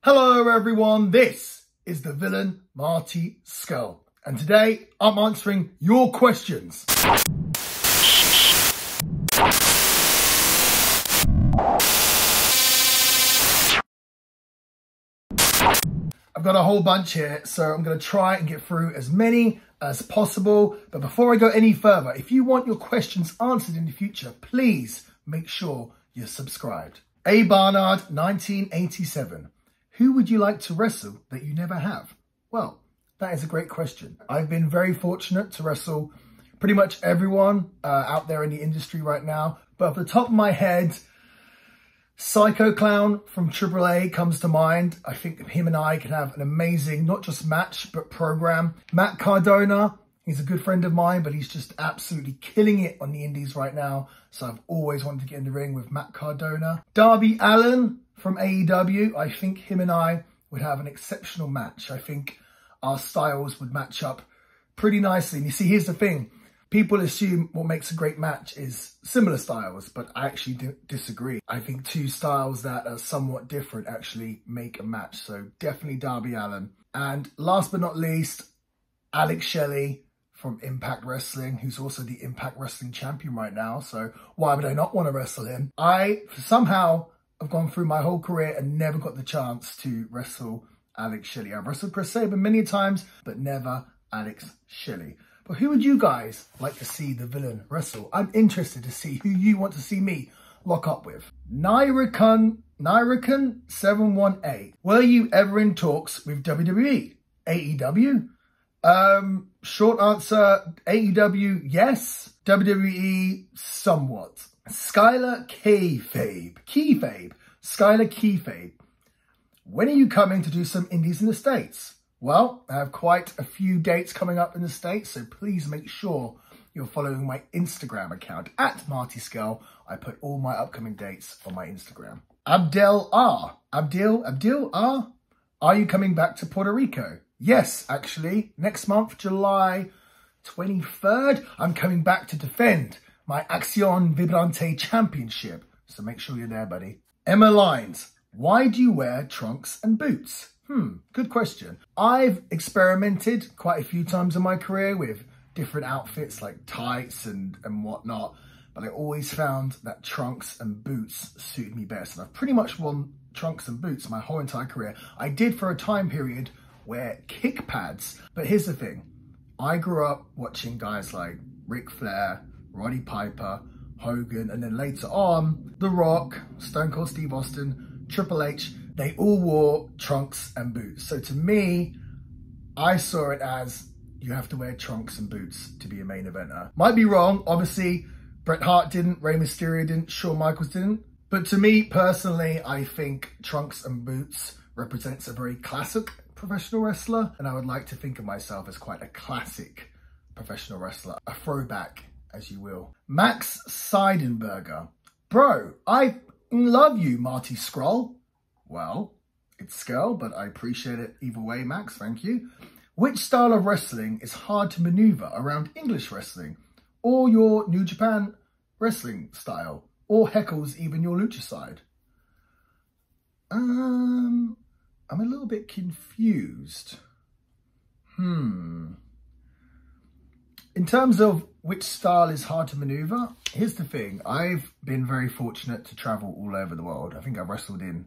Hello everyone, this is the Villain Marty Scurll, and today I'm answering your questions. I've got a whole bunch here, so I'm going to try and get through as many as possible. But before I go any further, if you want your questions answered in the future, please make sure you're subscribed. A. Barnard, 1987. Who would you like to wrestle that you never have? Well, that is a great question. I've been very fortunate to wrestle pretty much everyone out there in the industry right now. But off the top of my head, Psycho Clown from AAA comes to mind. I think him and I can have an amazing, not just match, but program. Matt Cardona, he's a good friend of mine, but he's just absolutely killing it on the indies right now. So I've always wanted to get in the ring with Matt Cardona. Darby Allin from AEW, I think him and I would have an exceptional match. I think our styles would match up pretty nicely. And you see, here's the thing. People assume what makes a great match is similar styles, but I actually disagree. I think two styles that are somewhat different actually make a match. So definitely Darby Allin. And last but not least, Alex Shelley from Impact Wrestling, who's also the Impact Wrestling champion right now. So why would I not want to wrestle him? I somehow have gone through my whole career and never got the chance to wrestle Alex Shelley. I've wrestled Chris Sabin many times, but never Alex Shelley. But who would you guys like to see the Villain wrestle? I'm interested to see who you want to see me lock up with. Nyricon718. Were you ever in talks with WWE? AEW? Short answer, AEW, yes. WWE, somewhat. Skylar Kayfabe. Skylar Kayfabe. When are you coming to do some indies in the States? Well, I have quite a few dates coming up in the States, so please make sure you're following my Instagram account at Marty Scurll. I put all my upcoming dates on my Instagram. Abdel R. Are you coming back to Puerto Rico? Yes, actually. Next month, July 23rd, I'm coming back to defend my Acción Vibrante Championship. So make sure you're there, buddy. Emma Lines. Why do you wear trunks and boots? Good question. I've experimented quite a few times in my career with different outfits like tights and whatnot, but I always found that trunks and boots suited me best. And I've pretty much worn trunks and boots my whole entire career. I did for a time period wear kick pads, but here's the thing. I grew up watching guys like Ric Flair, Roddy Piper, Hogan, and then later on, The Rock, Stone Cold Steve Austin, Triple H. They all wore trunks and boots. So to me, I saw it as you have to wear trunks and boots to be a main eventer. Might be wrong. Obviously, Bret Hart didn't, Rey Mysterio didn't, Shawn Michaels didn't. But to me, personally, I think trunks and boots represents a very classic professional wrestler. And I would like to think of myself as quite a classic professional wrestler. A throwback, as you will. Max Seidenberger. Bro, I love you, Marty Scurll. Well, it's Scurll, but I appreciate it either way, Max, thank you. Which style of wrestling is hard to maneuver around English wrestling? Or your New Japan wrestling style? Or heckles even your lucha side? I'm a little bit confused. In terms of which style is hard to maneuver, here's the thing. I've been very fortunate to travel all over the world. I think I've wrestled in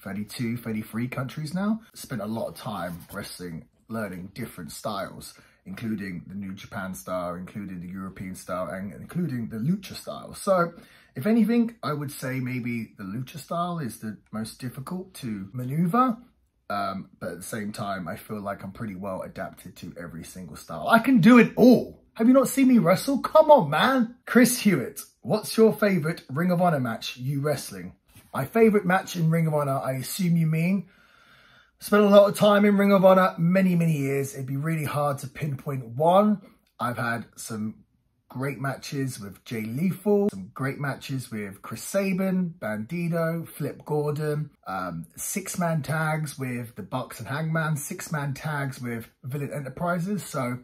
32, 33 countries now. Spent a lot of time wrestling, learning different styles, including the New Japan style, including the European style, and including the lucha style. So if anything, I would say maybe the lucha style is the most difficult to maneuver. But at the same time, I feel like I'm pretty well adapted to every single style. I can do it all. Have you not seen me wrestle? Come on, man. Chris Hewitt, what's your favorite Ring of Honor match you wrestling? My favorite match in Ring of Honor, I assume you mean. Spent a lot of time in Ring of Honor, many years. It'd be really hard to pinpoint one. I've had some great matches with Jay Lethal, some great matches with Chris Sabin, Bandito, Flip Gordon, 6-man tags with the Bucks and Hangman, 6-man tags with Villain Enterprises. So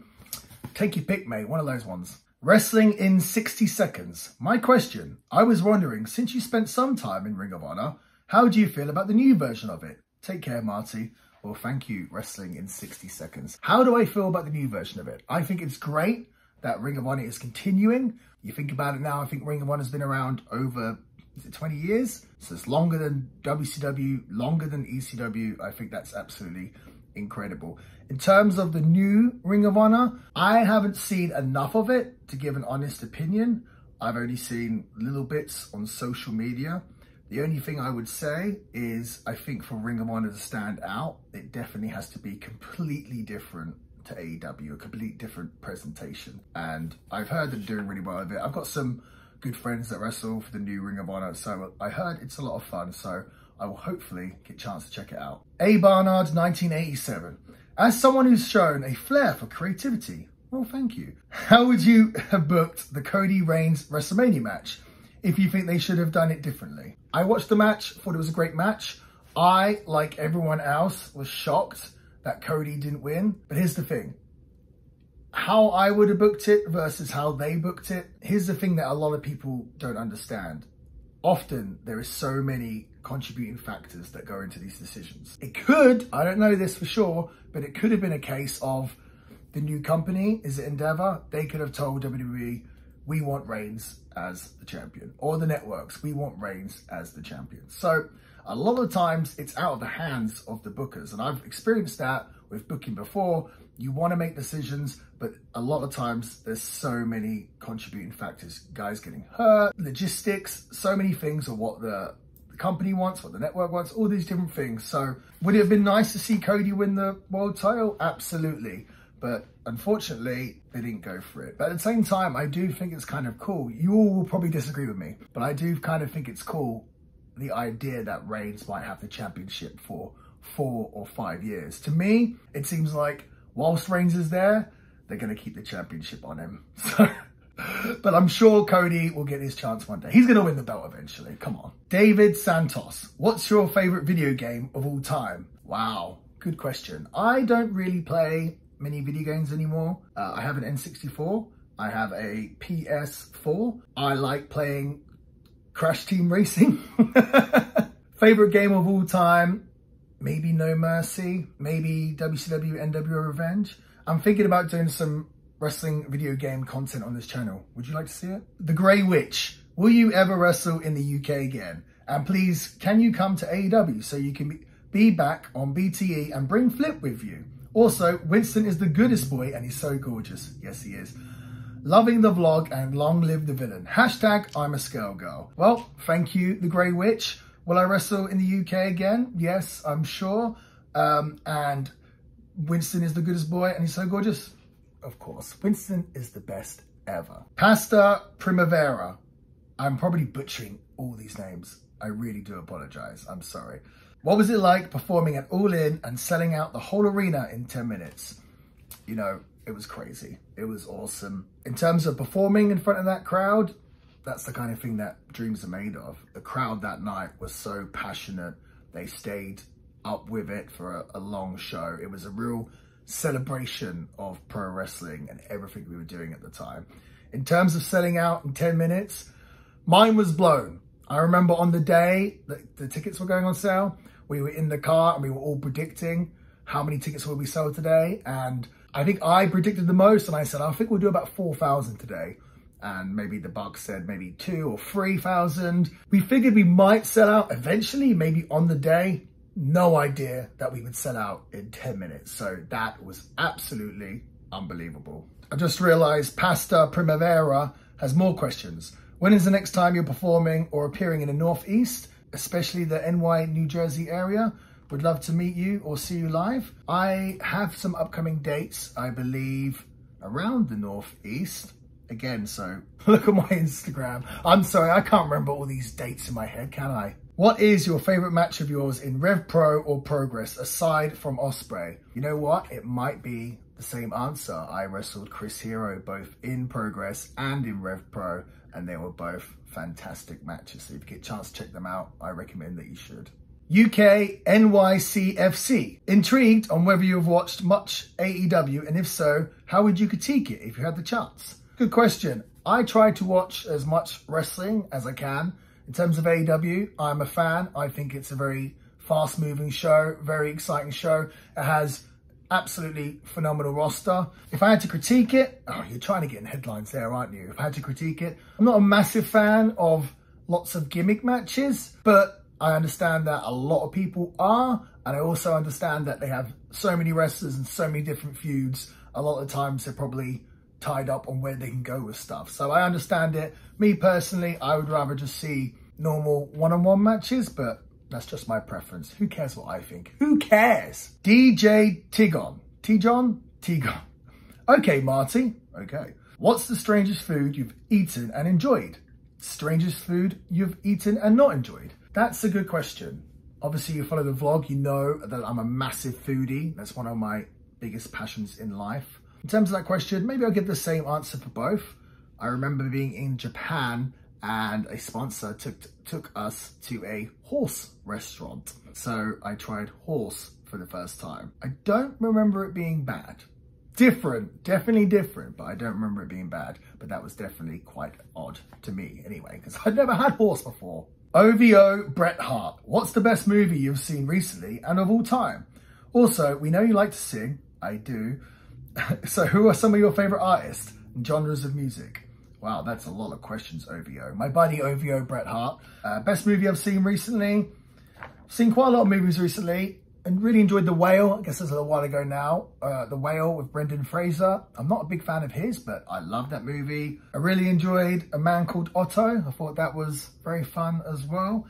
take your pick, mate, one of those ones. Wrestling in 60 seconds. My question, I was wondering, since you spent some time in Ring of Honor, how do you feel about the new version of it? Take care, Marty. Well, thank you, Wrestling in 60 Seconds. How do I feel about the new version of it? I think it's great that Ring of Honor is continuing. You think about it now, I think Ring of Honor has been around over, is it 20 years? So it's longer than WCW, longer than ECW. I think that's absolutely incredible. In terms of the new Ring of Honor, I haven't seen enough of it to give an honest opinion. I've only seen little bits on social media. The only thing I would say is I think for Ring of Honor to stand out, it definitely has to be completely different to AEW, a completely different presentation. And I've heard them doing really well with it. I've got some good friends that wrestle for the new Ring of Honor, so I heard it's a lot of fun, so I will hopefully get a chance to check it out. A. Barnard, 1987. As someone who's shown a flair for creativity, well, thank you. How would you have booked the Cody Reigns WrestleMania match if you think they should have done it differently? I watched the match, thought it was a great match. I, like everyone else, was shocked that Cody didn't win. But here's the thing. How I would have booked it versus how they booked it. Here's the thing that a lot of people don't understand. Often there are so many contributing factors that go into these decisions. It could, I don't know this for sure, but it could have been a case of the new company, is it Endeavor? They could have told WWE, we want Reigns as the champion. Or the networks, we want Reigns as the champion. So a lot of times it's out of the hands of the bookers. And I've experienced that with booking before. You want to make decisions, but a lot of times there's so many contributing factors. Guys getting hurt, logistics, so many things of what the company wants, what the network wants, all these different things. So would it have been nice to see Cody win the world title? Absolutely. But unfortunately, they didn't go for it. But at the same time, I do think it's kind of cool. You all will probably disagree with me, but I do kind of think it's cool, the idea that Reigns might have the championship for 4 or 5 years. To me, it seems like whilst Reigns is there, they're going to keep the championship on him. So, but I'm sure Cody will get his chance one day. He's going to win the belt eventually. Come on. David Santos, what's your favorite video game of all time? Wow, good question. I don't really play many video games anymore. I have an N64. I have a PS4. I like playing Crash Team Racing. Favorite game of all time? Maybe No Mercy. Maybe WCW NWO Revenge. I'm thinking about doing some wrestling video game content on this channel. Would you like to see it? The Grey Witch. Will you ever wrestle in the UK again? And please, can you come to AEW so you can be back on BTE and bring Flip with you? Also, Winston is the goodest boy and he's so gorgeous. Yes, he is. Loving the vlog and long live the villain. Hashtag I'm a Scurll girl. Well, thank you, the Grey Witch. Will I wrestle in the UK again? Yes, I'm sure. And Winston is the goodest boy and he's so gorgeous. Of course, Winston is the best ever. Pasta Primavera. I'm probably butchering all these names. I really do apologize. I'm sorry. What was it like performing at All In and selling out the whole arena in 10 minutes? You know, it was crazy. It was awesome. In terms of performing in front of that crowd, that's the kind of thing that dreams are made of. The crowd that night was so passionate. They stayed up with it for a long show. It was a real celebration of pro wrestling and everything we were doing at the time. In terms of selling out in 10 minutes, mine was blown. I remember on the day that the tickets were going on sale, we were in the car and we were all predicting how many tickets will we sell today. And I think I predicted the most and I said, I think we'll do about 4,000 today. And maybe the Bucks said maybe 2,000 or 3,000. We figured we might sell out eventually, maybe on the day. No idea that we would sell out in 10 minutes. So that was absolutely unbelievable. I just realized Pasta Primavera has more questions. When is the next time you're performing or appearing in the Northeast, especially the NY, New Jersey area? Would love to meet you or see you live. I have some upcoming dates, I believe, around the Northeast. Again, so look at my Instagram. I'm sorry, I can't remember all these dates in my head, can I? What is your favorite match of yours in Rev Pro or Progress, aside from Ospreay? You know what? It might be the same answer. I wrestled Chris Hero both in Progress and in Rev Pro, and they were both fantastic matches. So if you get a chance to check them out, I recommend that you should. UK NYCFC. Intrigued on whether you've watched much AEW, and if so, how would you critique it if you had the chance? Good question. I try to watch as much wrestling as I can. In terms of AEW, I'm a fan. I think it's a very fast moving show, very exciting show. It has absolutely phenomenal roster. If I had to critique it, oh, you're trying to get in headlines there, aren't you? If I had to critique it, I'm not a massive fan of lots of gimmick matches, but I understand that a lot of people are, and I also understand that they have so many wrestlers and so many different feuds. A lot of times they're probably tied up on where they can go with stuff. So I understand it. Me personally, I would rather just see normal one-on-one matches, but that's just my preference. Who cares what I think? Who cares? DJ Tigon. Tigon? Okay, Marty. Okay. What's the strangest food you've eaten and enjoyed? Strangest food you've eaten and not enjoyed? That's a good question. Obviously, you follow the vlog, you know that I'm a massive foodie. That's one of my biggest passions in life. In terms of that question, maybe I'll give the same answer for both. I remember being in Japan and a sponsor took us to a horse restaurant. So I tried horse for the first time. I don't remember it being bad. Different, definitely different, but I don't remember it being bad. But that was definitely quite odd to me anyway, because I'd never had horse before. OVO Bret Hart. What's the best movie you've seen recently and of all time? Also, we know you like to sing. I do. So who are some of your favorite artists and genres of music? Wow, that's a lot of questions, OVO. My buddy OVO Bret Hart. Best movie I've seen recently. Seen quite a lot of movies recently and really enjoyed The Whale. I guess that's a little while ago now. The Whale with Brendan Fraser. I'm not a big fan of his, but I love that movie. I really enjoyed A Man Called Otto. I thought that was very fun as well.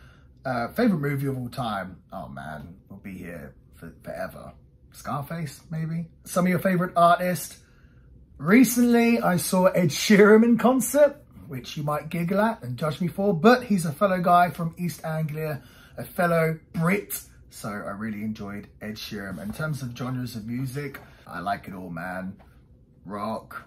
Favorite movie of all time? Oh man, we'll be here forever. Scarface, maybe? Some of your favorite artists? Recently, I saw Ed Sheeran in concert, which you might giggle at and judge me for, but he's a fellow guy from East Anglia, a fellow Brit, so I really enjoyed Ed Sheeran. In terms of genres of music, I like it all, man. Rock,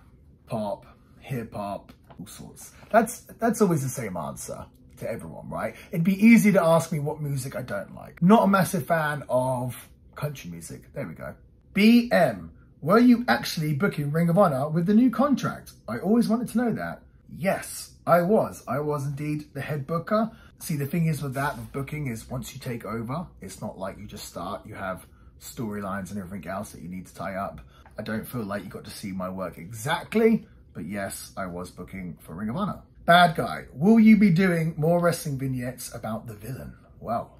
pop, hip-hop, all sorts. That's always the same answer to everyone, right? It'd be easy to ask me what music I don't like. Not a massive fan of country music. There we go. BM. Were you actually booking Ring of Honor with the new contract? I always wanted to know that. Yes, I was. I was indeed the head booker. See, the thing is with that, with booking is once you take over, it's not like you just start. You have storylines and everything else that you need to tie up. I don't feel like you got to see my work exactly, but yes, I was booking for Ring of Honor. Bad guy. Will you be doing more wrestling vignettes about the villain? Well,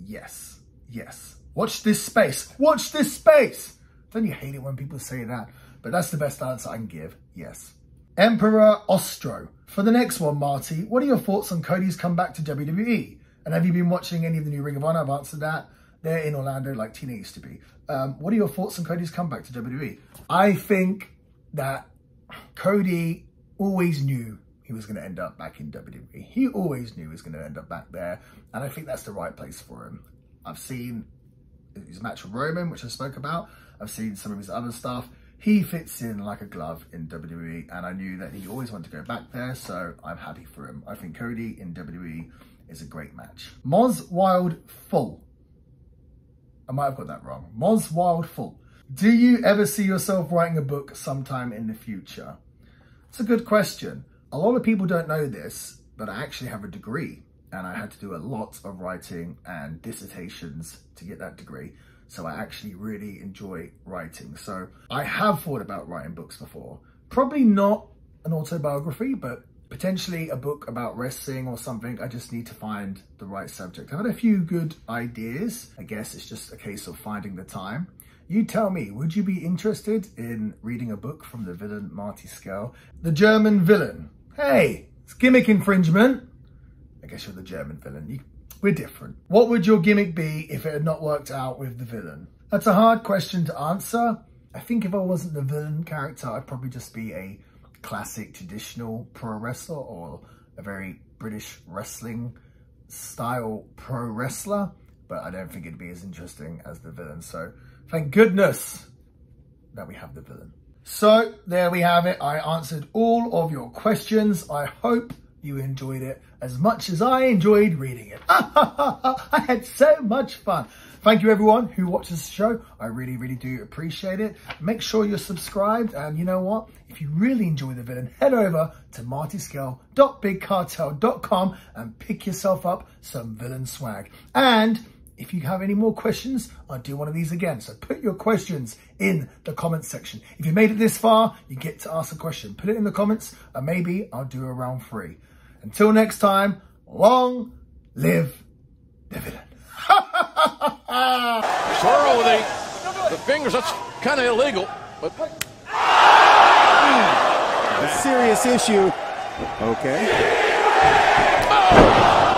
yes. Yes. Watch this space. Watch this space. Don't you hate it when people say that? But that's the best answer I can give. Yes. Emperor Ostro. For the next one, Marty, what are your thoughts on Cody's comeback to WWE? And have you been watching any of the new Ring of Honor? I've answered that. They're in Orlando like Tina used to be. What are your thoughts on Cody's comeback to WWE? I think that Cody always knew he was going to end up back in WWE. He always knew he was going to end up back there. And I think that's the right place for him. I've seen his match with Roman, which I spoke about. I've seen some of his other stuff. He fits in like a glove in WWE, and I knew that he always wanted to go back there, so I'm happy for him. I think Cody in WWE is a great match. Moz Wild Full. I might have got that wrong. Moz Wild Full. Do you ever see yourself writing a book sometime in the future? It's a good question. A lot of people don't know this, but I actually have a degree. And I had to do a lot of writing and dissertations to get that degree. So I actually really enjoy writing. So I have thought about writing books before. Probably not an autobiography, but potentially a book about wrestling or something. I just need to find the right subject. I've had a few good ideas. I guess it's just a case of finding the time. You tell me, would you be interested in reading a book from the villain Marty Scurll? The German villain. Hey, it's gimmick infringement. I guess you're the German villain. We're different. What would your gimmick be if it had not worked out with the villain? That's a hard question to answer. I think if I wasn't the villain character, I'd probably just be a classic traditional pro wrestler or a very British wrestling style pro wrestler. But I don't think it'd be as interesting as the villain. So thank goodness that we have the villain. So there we have it. I answered all of your questions. I hope you enjoyed it as much as I enjoyed reading it. I had so much fun. Thank you everyone who watches the show. I really, really do appreciate it. Make sure you're subscribed. And you know what? If you really enjoy the villain, head over to martyscurll.bigcartel.com and pick yourself up some villain swag. And if you have any more questions, I'll do one of these again. So put your questions in the comments section. If you made it this far, you get to ask a question. Put it in the comments and maybe I'll do a round 3. Until next time, long live the villain. Swirl with the fingers, that's kind of illegal, but... A serious issue. Okay. Oh.